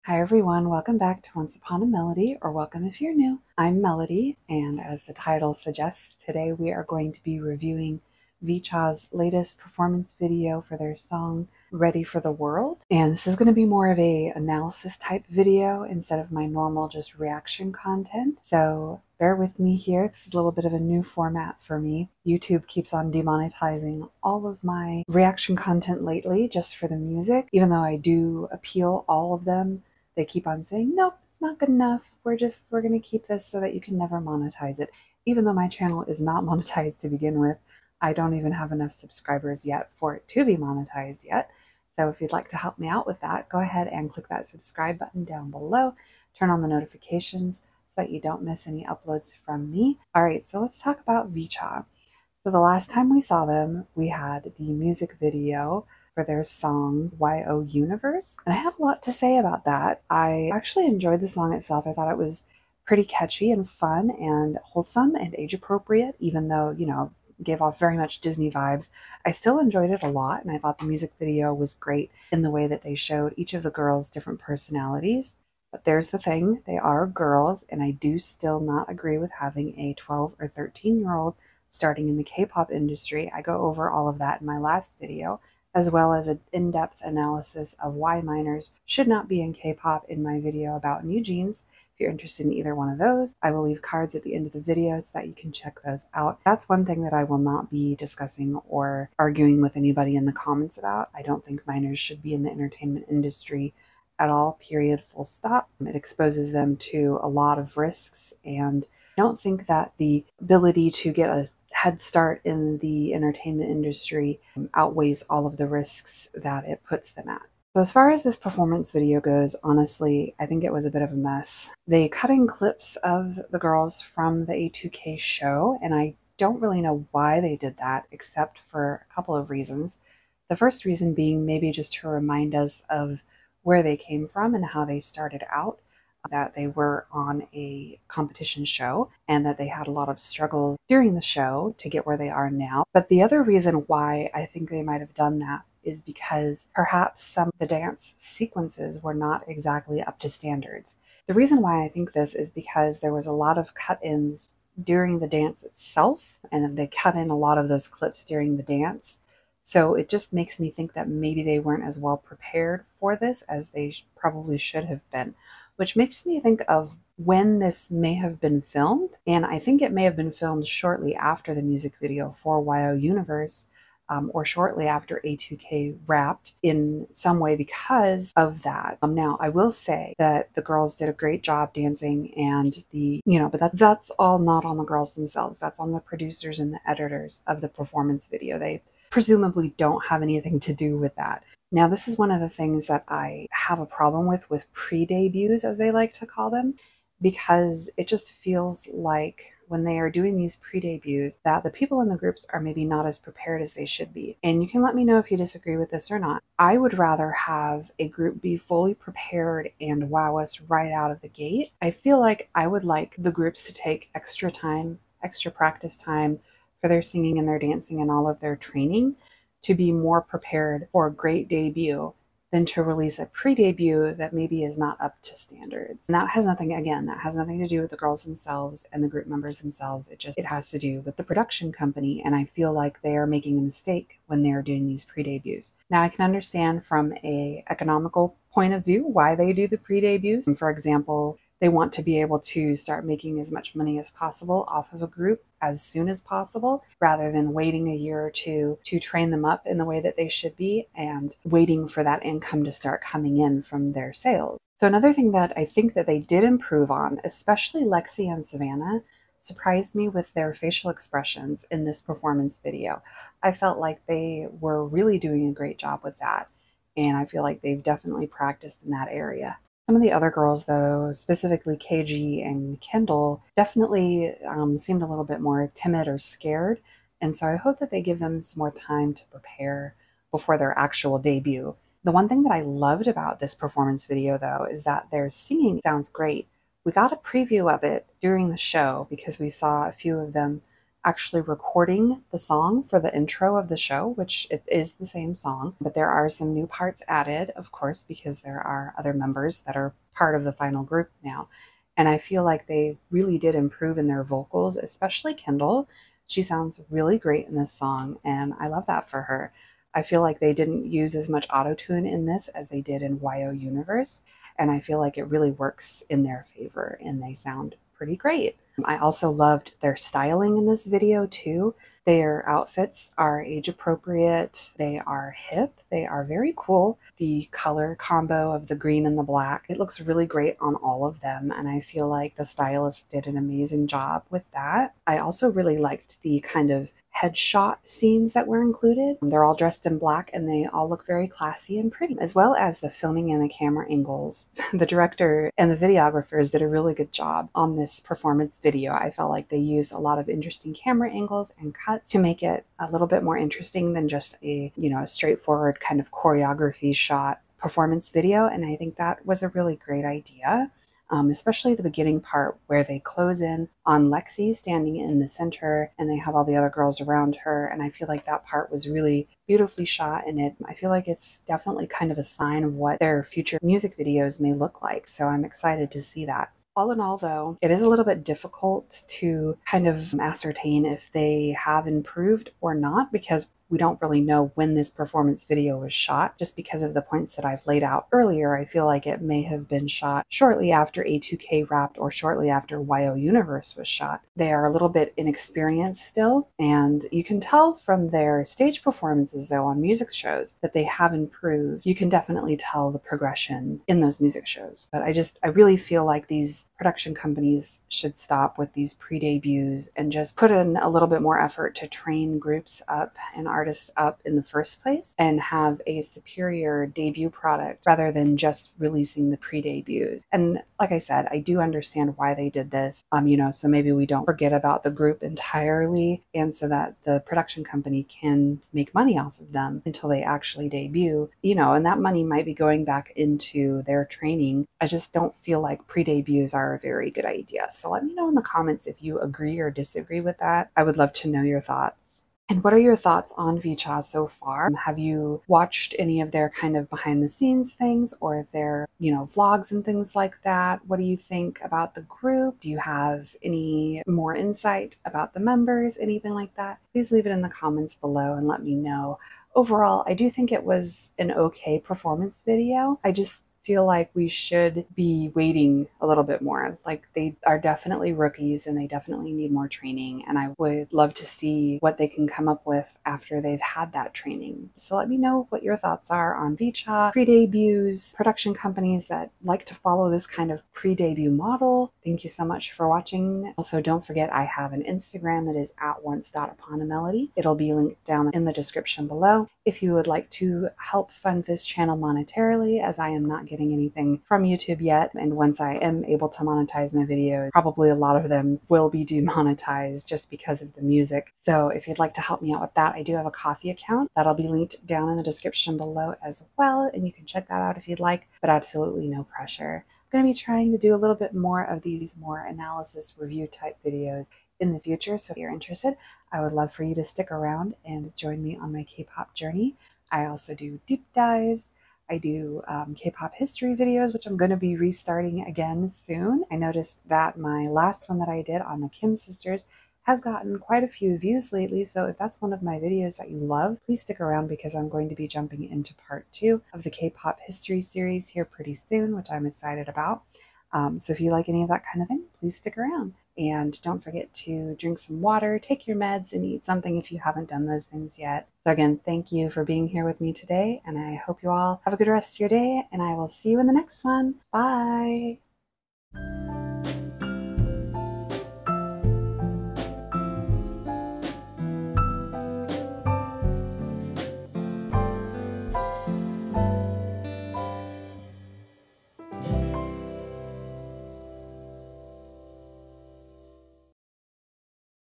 Hi everyone, welcome back to Once Upon a Melody, or welcome if you're new. I'm Melody, and as the title suggests, today we are going to be reviewing VCHA's latest performance video for their song Ready for the World. And this is going to be more of a analysis type video instead of my normal just reaction content. So bear with me here. This is a little bit of a new format for me. YouTube keeps on demonetizing all of my reaction content lately just for the music, even though I do appeal all of them. They keep on saying, nope, it's not good enough. We're going to keep this so that you can never monetize it. Even though my channel is not monetized to begin with, I don't even have enough subscribers yet for it to be monetized yet. So if you'd like to help me out with that, go ahead and click that subscribe button down below. Turn on the notifications so that you don't miss any uploads from me. All right, so let's talk about VCHA. So the last time we saw them, we had the music video for their song Y.O.Universe. And I have a lot to say about that. I actually enjoyed the song itself. I thought it was pretty catchy and fun and wholesome and age appropriate, even though, gave off very much Disney vibes. I still enjoyed it a lot, and I thought the music video was great in the way that they showed each of the girls' different personalities. But there's the thing, they are girls, and I do still not agree with having a 12 or 13-year-old starting in the K-pop industry. I go over all of that in my last video, as well as an in-depth analysis of why minors should not be in K-pop in my video about New Jeans. If you're interested in either one of those, I will leave cards at the end of the video so that you can check those out. That's one thing that I will not be discussing or arguing with anybody in the comments about. I don't think minors should be in the entertainment industry at all, period, full stop. It exposes them to a lot of risks, and I don't think that the ability to get a head start in the entertainment industry outweighs all of the risks that it puts them at. So as far as this performance video goes, honestly, I think it was a bit of a mess. They cut in clips of the girls from the A2K show, and I don't really know why they did that, except for a couple of reasons. The first reason being maybe just to remind us of where they came from and how they started out, that they were on a competition show and that they had a lot of struggles during the show to get where they are now. But the other reason why I think they might have done that is because perhaps some of the dance sequences were not exactly up to standards. The reason why I think this is because there was a lot of cut-ins during the dance itself, and they cut in a lot of those clips during the dance. So it just makes me think that maybe they weren't as well prepared for this as they probably should have been, which makes me think of when this may have been filmed. And I think it may have been filmed shortly after the music video for Y.O.Universe, or shortly after A2K wrapped in some way because of that. Now, I will say that the girls did a great job dancing, and but that's all not on the girls themselves. That's on the producers and the editors of the performance video. They presumably don't have anything to do with that. Now, this is one of the things that I have a problem with pre-debuts, as they like to call them, because it just feels like when they are doing these pre-debuts that the people in the groups are maybe not as prepared as they should be. And you can let me know if you disagree with this or not. I would rather have a group be fully prepared and wow us right out of the gate. I feel like I would like the groups to take extra time, extra practice time for their singing and their dancing and all of their training to be more prepared for a great debut than to release a pre-debut that maybe is not up to standards. And that has nothing to do with the girls themselves and the group members themselves. It has to do with the production company, and I feel like they are making a mistake when they are doing these pre-debuts. Now, I can understand from an economical point of view why they do the pre-debuts. For example, they want to be able to start making as much money as possible off of a group as soon as possible, rather than waiting a year or two to train them up in the way that they should be and waiting for that income to start coming in from their sales. So another thing that I think that they did improve on, especially Lexi and Savannah, surprised me with their facial expressions in this performance video. I felt like they were really doing a great job with that, and I feel like they've definitely practiced in that area. Some of the other girls, though, specifically KG and Kendall, definitely seemed a little bit more timid or scared, and so I hope that they give them some more time to prepare before their actual debut. The one thing that I loved about this performance video, though, is that their singing sounds great. We got a preview of it during the show because we saw a few of them actually recording the song for the intro of the show, which it is the same song, but there are some new parts added, of course, because there are other members that are part of the final group now. And I feel like they really did improve in their vocals, especially Kendall. She sounds really great in this song, and I love that for her. I feel like they didn't use as much autotune in this as they did in Y.O.Universe, and I feel like it really works in their favor, and they sound pretty great. I also loved their styling in this video too. Their outfits are age appropriate, they are hip, they are very cool. The color combo of the green and the black, it looks really great on all of them, and I feel like the stylist did an amazing job with that. I also really liked the kind of headshot scenes that were included. They're all dressed in black and they all look very classy and pretty, as well as the filming and the camera angles. The director and the videographers did a really good job on this performance video. I felt like they used a lot of interesting camera angles and cuts to make it a little bit more interesting than just a, a straightforward kind of choreography shot performance video, and I think that was a really great idea. Especially the beginning part where they close in on Lexi standing in the center and they have all the other girls around her. And I feel like that part was really beautifully shot, and I feel like it's definitely kind of a sign of what their future music videos may look like. So I'm excited to see that. All in all, though, it is a little bit difficult to kind of ascertain if they have improved or not, because we don't really know when this performance video was shot. Just because of the points that I've laid out earlier, I feel like it may have been shot shortly after A2K wrapped or shortly after Y.O.Universe was shot. They are a little bit inexperienced still, and you can tell from their stage performances, though, on music shows that they have improved. You can definitely tell the progression in those music shows. But I really feel like these production companies should stop with these pre-debuts and just put in a little bit more effort to train groups up and artists up in the first place and have a superior debut product rather than just releasing the pre-debuts. And like I said, I do understand why they did this, so maybe we don't forget about the group entirely, and so that the production company can make money off of them until they actually debut, and that money might be going back into their training. I just don't feel like pre-debuts are a very good idea. So let me know in the comments if you agree or disagree with that. I would love to know your thoughts. And what are your thoughts on VCHA so far? Have you watched any of their kind of behind the scenes things or their, vlogs and things like that? What do you think about the group? Do you have any more insight about the members, anything like that? Please leave it in the comments below and let me know. Overall, I do think it was an okay performance video. I just feel like we should be waiting a little bit more. Like, they are definitely rookies and they definitely need more training, and I would love to see what they can come up with after they've had that training. So let me know what your thoughts are on VCHA, pre-debuts, production companies that like to follow this kind of pre-debut model. Thank you so much for watching. Also, don't forget I have an Instagram that is @once.uponamelody. It'll be linked down in the description below. If you would like to help fund this channel monetarily, as I am not getting anything from YouTube yet, and once I am able to monetize my videos, probably a lot of them will be demonetized just because of the music. So if you'd like to help me out with that, I do have a Ko-fi account that'll be linked down in the description below as well, and you can check that out if you'd like, but absolutely no pressure. I'm going to be trying to do a little bit more of these more analysis review type videos in the future, so if you're interested, I would love for you to stick around and join me on my K-pop journey. I also do deep dives. I do K-pop history videos, which I'm going to be restarting again soon. I noticed that my last one that I did on the Kim sisters has gotten quite a few views lately, so if that's one of my videos that you love, please stick around because I'm going to be jumping into part 2 of the K-pop history series here pretty soon, which I'm excited about. So if you like any of that kind of thing, please stick around. And don't forget to drink some water, take your meds, and eat something if you haven't done those things yet. So again, thank you for being here with me today, and I hope you all have a good rest of your day, and I will see you in the next one. Bye!